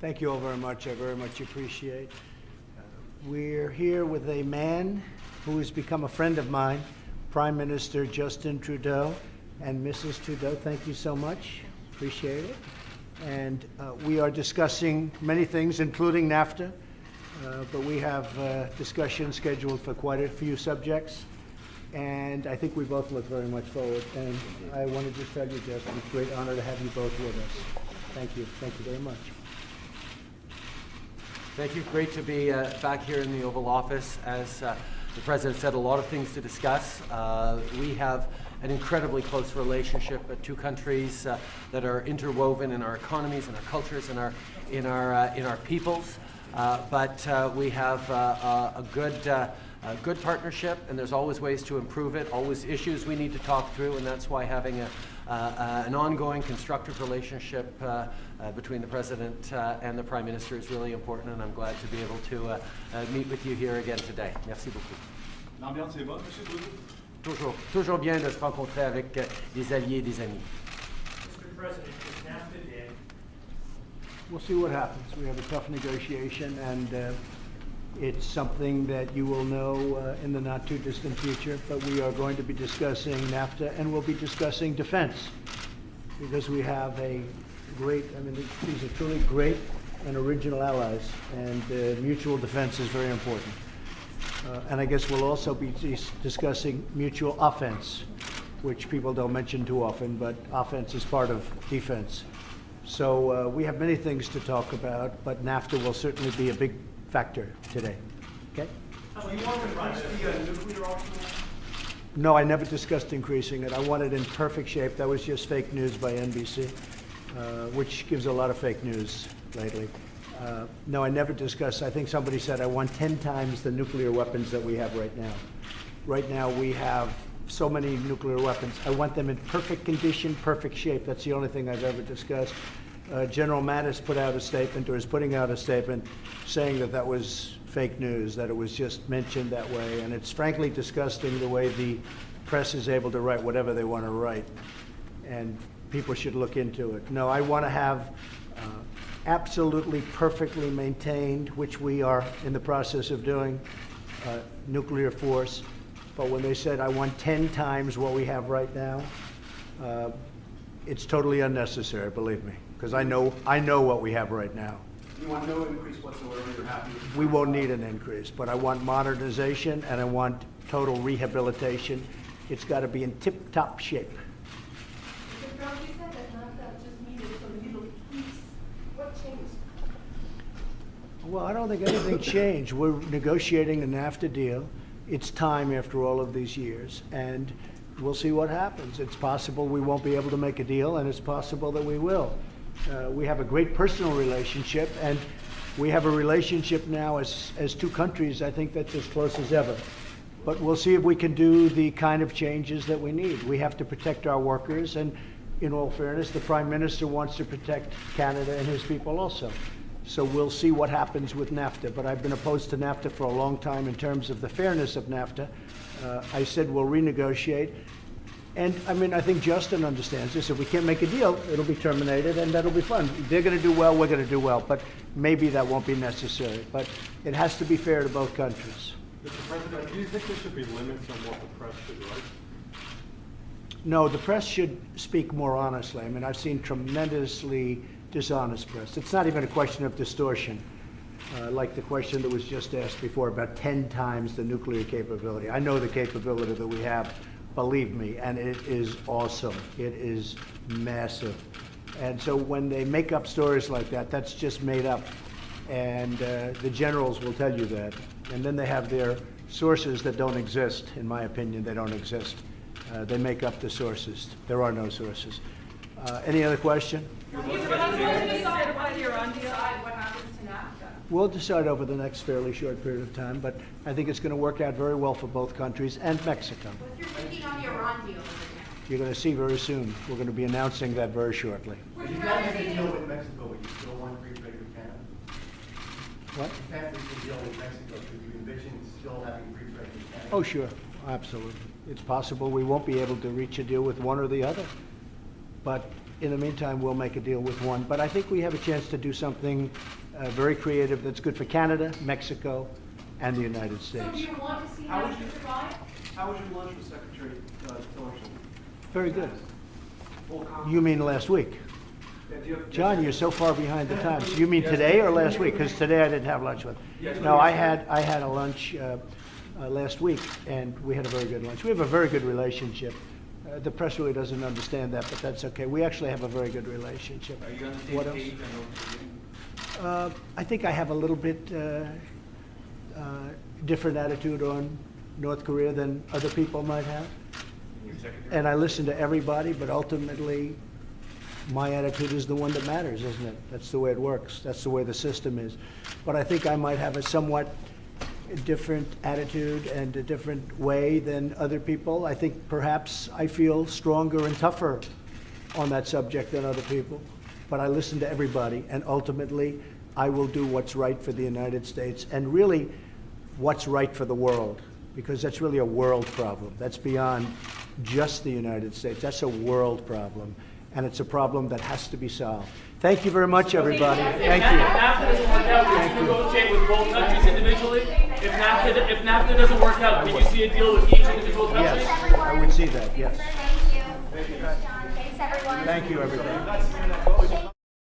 Thank you all very much. I very much appreciate. We're here with a man who has become a friend of mine, Prime Minister Justin Trudeau and Mrs. Trudeau. Thank you so much. Appreciate it. And we are discussing many things, including NAFTA, but we have discussions scheduled for quite a few subjects. And I think we both look very much forward. And I wanted to tell you, Justin, it's a great honor to have you both with us. Thank you. Thank you very much. Thank you. Great to be back here in the Oval Office. As the President said, a lot of things to discuss. We have an incredibly close relationship with two countries that are interwoven in our economies, in our cultures, in our peoples. But we have a good partnership, and there's always ways to improve it, always issues we need to talk through, and that's why having an ongoing constructive relationship between the President and the Prime Minister is really important, and I'm glad to be able to meet with you here again today. Merci beaucoup. L'ambiance est bonne, M. Trudeau? Toujours bien de se rencontrer avec des alliés et des amis. Mr. President, is NAFTA dead? We'll see what happens. We have a tough negotiation, and it's something that you will know in the not too distant future, but we are going to be discussing NAFTA, and we'll be discussing defense, because we have a great, these are truly great and original allies, and mutual defense is very important. And I guess we'll also be discussing mutual offense, which people don't mention too often, but offense is part of defense. So we have many things to talk about, but NAFTA will certainly be a big factor today. Okay? So you want to increase the nuclear arsenal? No, I never discussed increasing it. I want it in perfect shape. That was just fake news by NBC, which gives a lot of fake news lately. No, I never discussed. I think somebody said I want 10 times the nuclear weapons that we have right now. Right now we have so many nuclear weapons. I want them in perfect condition, perfect shape. That's the only thing I've ever discussed. General Mattis put out a statement, or is putting out a statement, saying that that was fake news, that it was just mentioned that way. And it's frankly disgusting the way the press is able to write whatever they want to write. And people should look into it. No, I want to have absolutely perfectly maintained, which we are in the process of doing, nuclear force. But when they said I want 10 times what we have right now, it's totally unnecessary, believe me, because I know what we have right now. You want no increase whatsoever, you're happy? We won't need an increase, but I want modernization and I want total rehabilitation. It's got to be in tip-top shape. Mr. Trump, you said that NAFTA just needed some little tweaks. What changed? Well, I don't think anything changed. We're negotiating a NAFTA deal. It's time after all of these years, and we'll see what happens. It's possible we won't be able to make a deal, and it's possible that we will. We have a great personal relationship, and we have a relationship now as two countries, I think that's as close as ever. But we'll see if we can do the kind of changes that we need. We have to protect our workers, and in all fairness, the Prime Minister wants to protect Canada and his people also. So we'll see what happens with NAFTA. But I've been opposed to NAFTA for a long time in terms of the fairness of NAFTA. I said we'll renegotiate. And I think Justin understands this. If we can't make a deal, it'll be terminated, and that'll be fun. They're going to do well, we're going to do well. But maybe that won't be necessary. But it has to be fair to both countries. Mr. President, do you think there should be limits on what the press should write? No, the press should speak more honestly. I've seen tremendously dishonest press. It's not even a question of distortion, like the question that was just asked before about 10 times the nuclear capability. I know the capability that we have, believe me, and it is awesome. It is massive. And so when they make up stories like that, that's just made up. And the generals will tell you that. And then they have their sources that don't exist. In my opinion, they don't exist. They make up the sources. There are no sources. Any other question? What happens to NAFTA? We'll decide over the next fairly short period of time, but I think it's going to work out very well for both countries and Mexico. What's your thinking on the Iran deal right now? You're going to see very soon. We're going to be announcing that very shortly. Would You you can't rather make a see deal with Mexico, but you still want free trade with Canada? What? You can't make a deal with Mexico, because you envision still having free trade with Canada? Oh, sure. Absolutely. It's possible we won't be able to reach a deal with one or the other. But in the meantime, we'll make a deal with one. But I think we have a chance to do something very creative that's good for Canada, Mexico, and the United So do States. you want to see How how would to you- survive? How was your lunch with Secretary Tillerson? Very good. Full conference? You mean last week? Yeah, do you have- John, you're so far behind the times. You mean today or last week? Because today I didn't have lunch with him. No, I had a lunch last week, and we had a very good lunch. We have a very good relationship. The press really doesn't understand that, but that's okay. We actually have a very good relationship. Are you on the What same else? page on what you're doing? I think I have a little bit different attitude on North Korea than other people might have. Your secretary? And I listen to everybody, but ultimately, my attitude is the one that matters, isn't it? That's the way it works. That's the way the system is. But I think I might have a somewhat different attitude and a different way than other people. I think perhaps I feel stronger and tougher on that subject than other people. But I listen to everybody, and ultimately, I will do what's right for the United States and really what's right for the world, because that's really a world problem. That's beyond just the United States. That's a world problem, and it's a problem that has to be solved. Thank you very much, everybody. Thank If you. NAFTA doesn't work out, would you negotiate with both countries individually? If NAFTA doesn't work out, would you see a deal with each individual country? Yes, I would see that, yes. Thank you. Thanks, John. Thanks, everyone. Thank you, everybody.